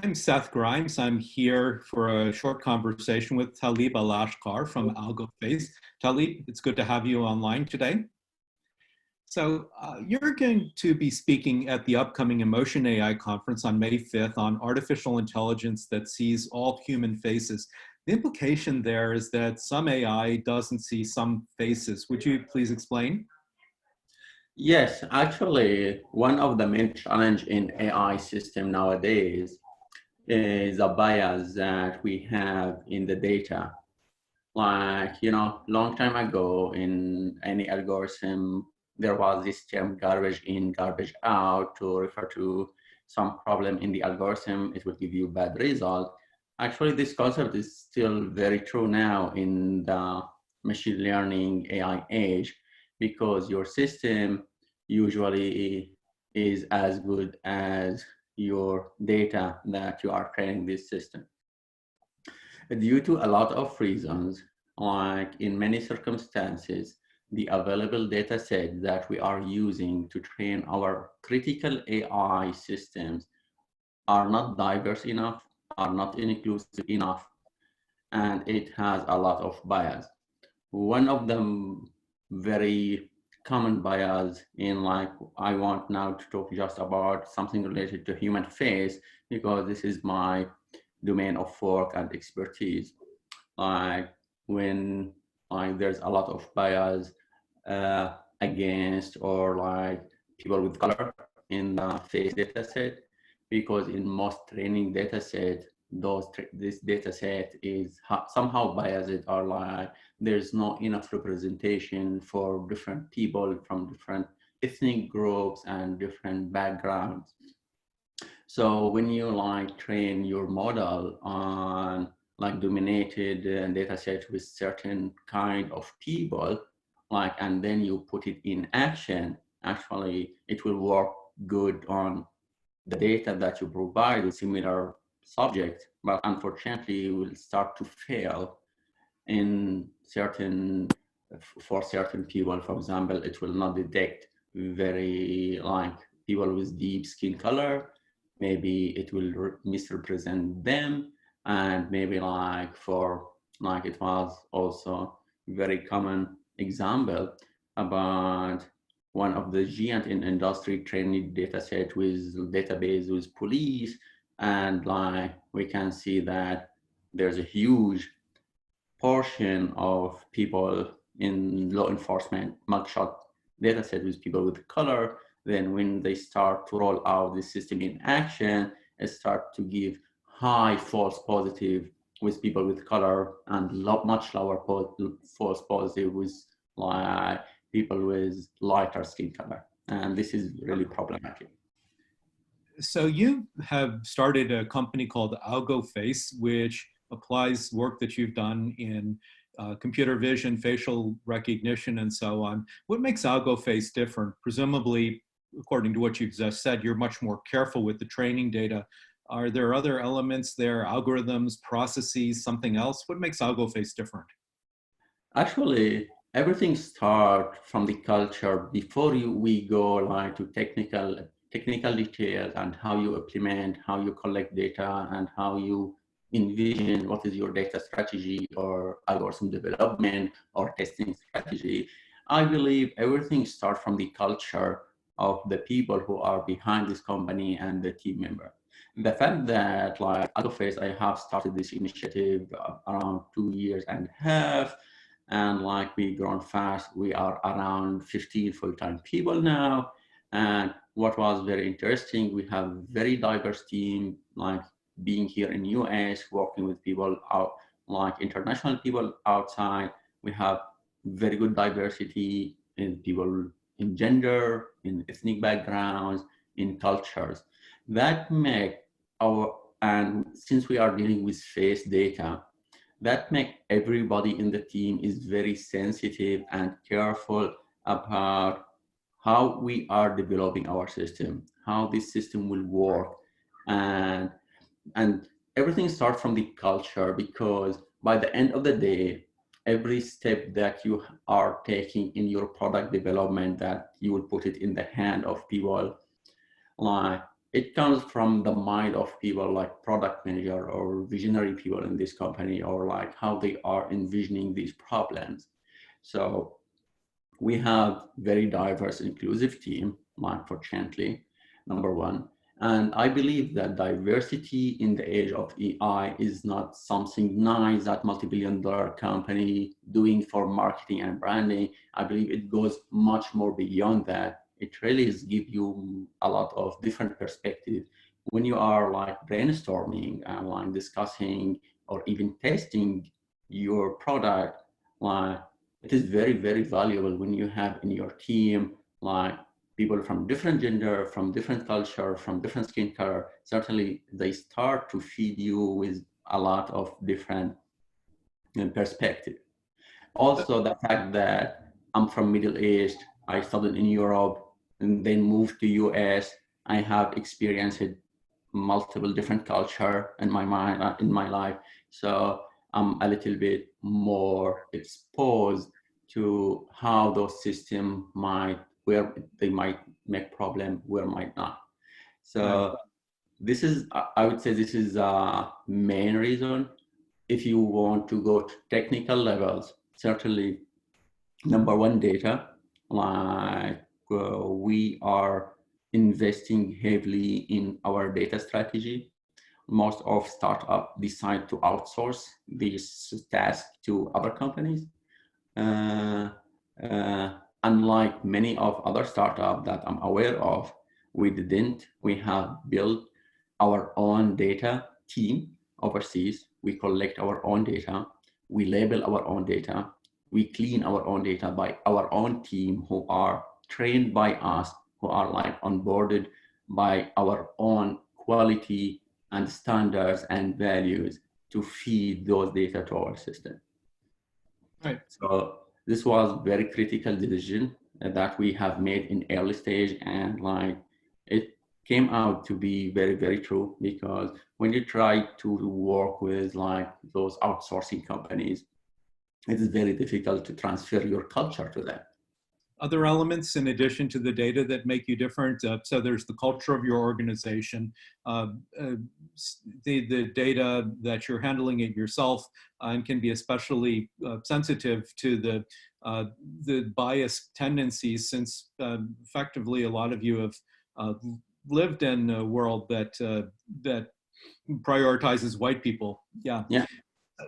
I'm Seth Grimes. I'm here for a short conversation with Taleb Alashkar from AlgoFace. Taleb, it's good to have you online today. You're going to be speaking at the upcoming Emotion AI conference on May 5th on artificial intelligence that sees all human faces. The implication there is that some AI doesn't see some faces. Would you please explain? Yes, actually, one of the main challenge in AI system nowadays is a bias that we have in the data. Like, long time ago in any algorithm, there was this term garbage in, garbage out to refer to some problem in the algorithm. It will give you bad result. Actually, this concept is still very true now in the machine learning AI age, because your system usually is as good as your data that you are training this system. Due to a lot of reasons, like in many circumstances, the available data set that we are using to train our critical AI systems are not diverse enough, are not inclusive enough, and it has a lot of bias. One of them very common bias in, like, I want now to talk just about something related to human face, because this is my domain of work and expertise. Like when there's a lot of bias against or like people with color in the face data set, because in most training data set, this data set is somehow biased, or like there's not enough representation for different people from different ethnic groups and different backgrounds. So when you like train your model on like dominated data set with certain kind of people, like, and then you put it in action, actually it will work good on the data that you provide with similar subjects, but unfortunately will start to fail in for certain people. For example, it will not detect very like people with deep skin color. Maybe it will misrepresent them, and maybe like for like it was also very common example about one of the giant in industry training data set with database with police, and like we can see that there's a huge portion of people in law enforcement mugshot data set with people with color. Then when they start to roll out the system in action, it start to give high false positive with people with color, and much lower false positive with like people with lighter skin color. And this is really problematic. So you have started a company called AlgoFace, which applies work that you've done in computer vision, facial recognition, and so on. What makes AlgoFace different? Presumably, according to what you've just said, you're much more careful with the training data. Are there other elements there, algorithms, processes, something else? What makes AlgoFace different? Actually, everything starts from the culture before we go like to technical details and how you implement, how you collect data, and how you envision what is your data strategy or algorithm development or testing strategy. I believe everything starts from the culture of the people who are behind this company and the team member. The fact that like AlgoFace, I have started this initiative around 2 years and a half, and like we grown fast. We are around 15 full-time people now. And what was very interesting, we have very diverse team, like being here in US, working with people out, like international people outside. We have very good diversity in people, in gender, in ethnic backgrounds, in cultures. That make and since we are dealing with face data, that make everybody in the team is very sensitive and careful about how we are developing our system, how this system will work, and and everything starts from the culture, because by the end of the day, every step that you are taking in your product development, that you will put it in the hand of people, like it comes from the mind of people like product manager or visionary people in this company, or like how they are envisioning these problems. So we have very diverse, inclusive team, unfortunately, number one. And I believe that diversity in the age of AI is not something nice that multi-billion-dollar company doing for marketing and branding. I believe it goes much more beyond that. It really is give you a lot of different perspectives when you are like brainstorming and like discussing or even testing your product. Like, it is very, very valuable when you have in your team like people from different gender, from different culture, from different skin color. Certainly they start to feed you with a lot of different perspective. Also the fact that I'm from Middle East, I studied in Europe and then moved to US. I have experienced multiple different culture in my mind, in my life. So I'm a little bit more exposed to how those systems might, where they might make problem, where might not. So this is, I would say this is a main reason. If you want to go to technical levels, certainly number one, data. Like we are investing heavily in our data strategy. Most of startups decide to outsource this task to other companies. Uh, Unlike many of other startups that I'm aware of, we didn't. We have built our own data team overseas. We collect our own data. We label our own data. We clean our own data by our own team who are trained by us, who are like onboarded by our own quality and standards and values to feed those data to our system. Right. So this was very critical decision that we have made in early stage, and like it came out to be very, very true, because when you try to work with like those outsourcing companies, it is very difficult to transfer your culture to them. Other elements in addition to the data that make you different? So there's the culture of your organization, uh, uh, the data that you're handling it yourself, and can be especially sensitive to the bias tendencies, since effectively a lot of you have lived in a world that prioritizes white people. Yeah. Yeah.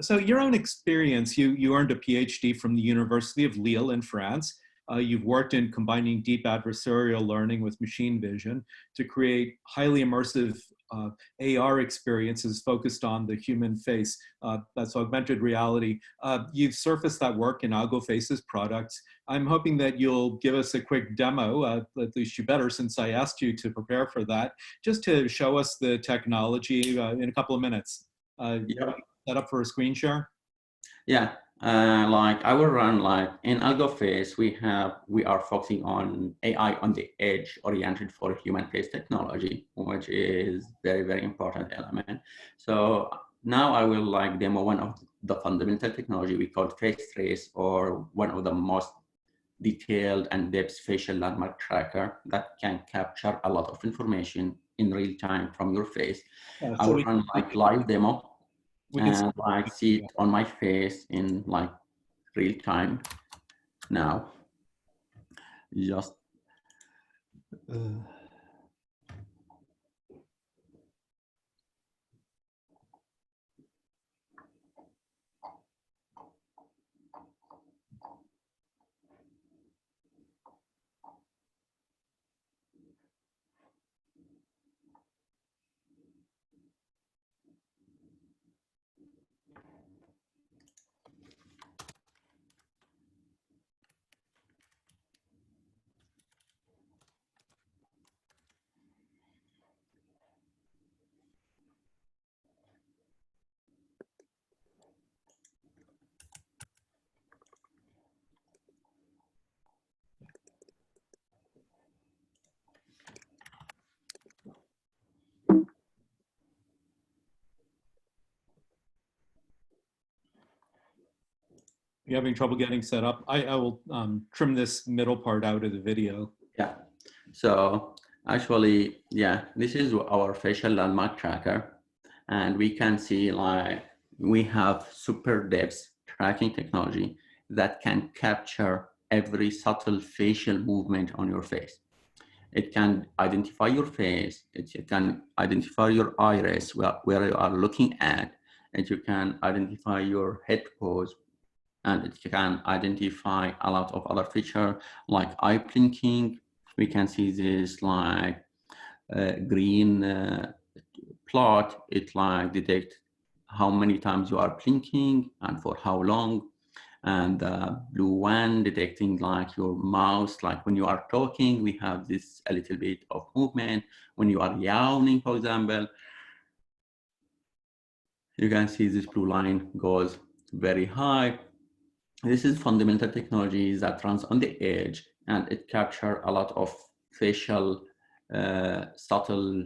So your own experience, you earned a PhD from the University of Lille in France. You've worked in combining deep adversarial learning with machine vision to create highly immersive AR experiences focused on the human face. That's augmented reality. You've surfaced that work in AlgoFace's products. I'm hoping that you'll give us a quick demo, at least you better, since I asked you to prepare for that, just to show us the technology in a couple of minutes. Yeah. Set up for a screen share? Yeah. Like I will run like in AlgoFace, we are focusing on AI on the edge oriented for human face technology, which is very, very important element. So now I will like demo one of the fundamental technology we call face trace, or one of the most detailed and depth facial landmark tracker that can capture a lot of information in real time from your face. I So will run like live demo and like see it on my face in like real time now. Just You're having trouble getting set up? I will trim this middle part out of the video. yeah. So Actually, yeah, this is our facial landmark tracker. And we can see like we have super depth tracking technology that can capture every subtle facial movement on your face. It can identify your face, it can identify your iris where you are looking at, and you can identify your head pose, and it can identify a lot of other features like eye blinking. We can see this like green plot. It like detect how many times you are blinking and for how long. And the blue one detecting like your mouth, like when you are talking, we have this a little bit of movement. When you are yawning, for example, you can see this blue line goes very high. This is fundamental technology that runs on the edge, and it captures a lot of facial subtle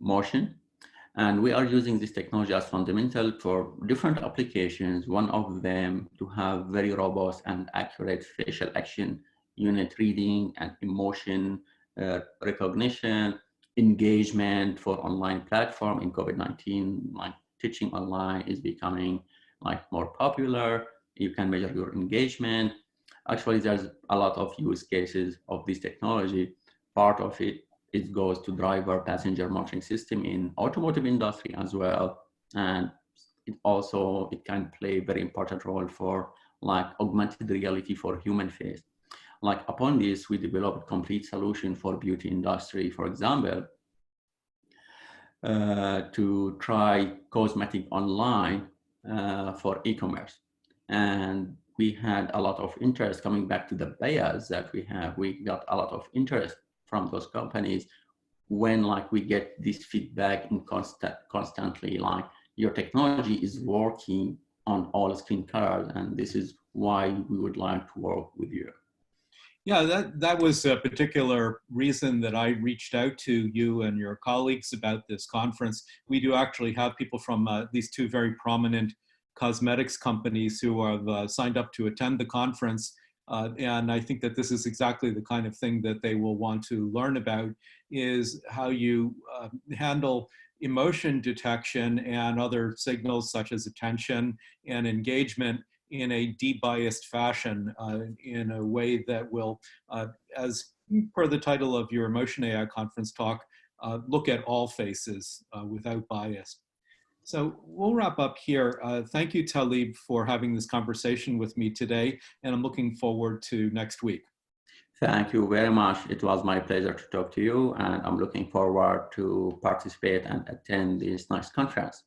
motion. And we are using this technology as fundamental for different applications. One of them to have very robust and accurate facial action unit reading and emotion recognition, engagement for online platform in COVID-19, like teaching online is becoming like more popular. You can measure your engagement. Actually, there's a lot of use cases of this technology. Part of it goes to driver passenger monitoring system in automotive industry as well. And it can play a very important role for like augmented reality for human face. Like upon this, we developed a complete solution for beauty industry, for example, to try cosmetic online for e-commerce. And we had a lot of interest coming back to the bias that we have. We got a lot of interest from those companies when like we get this feedback in constantly, like your technology is working on all skin colors, and this is why we would like to work with you. Yeah, that was a particular reason that I reached out to you and your colleagues about this conference. We do actually have people from these two very prominent cosmetics companies who have signed up to attend the conference. And I think that this is exactly the kind of thing that they will want to learn about, is how you handle emotion detection and other signals such as attention and engagement in a debiased fashion, in a way that will, as per the title of your Emotion AI conference talk, look at all faces without bias. So we'll wrap up here. Thank you, Taleb, for having this conversation with me today, and I'm looking forward to next week. Thank you very much. It was my pleasure to talk to you, and I'm looking forward to participate and attend this next conference.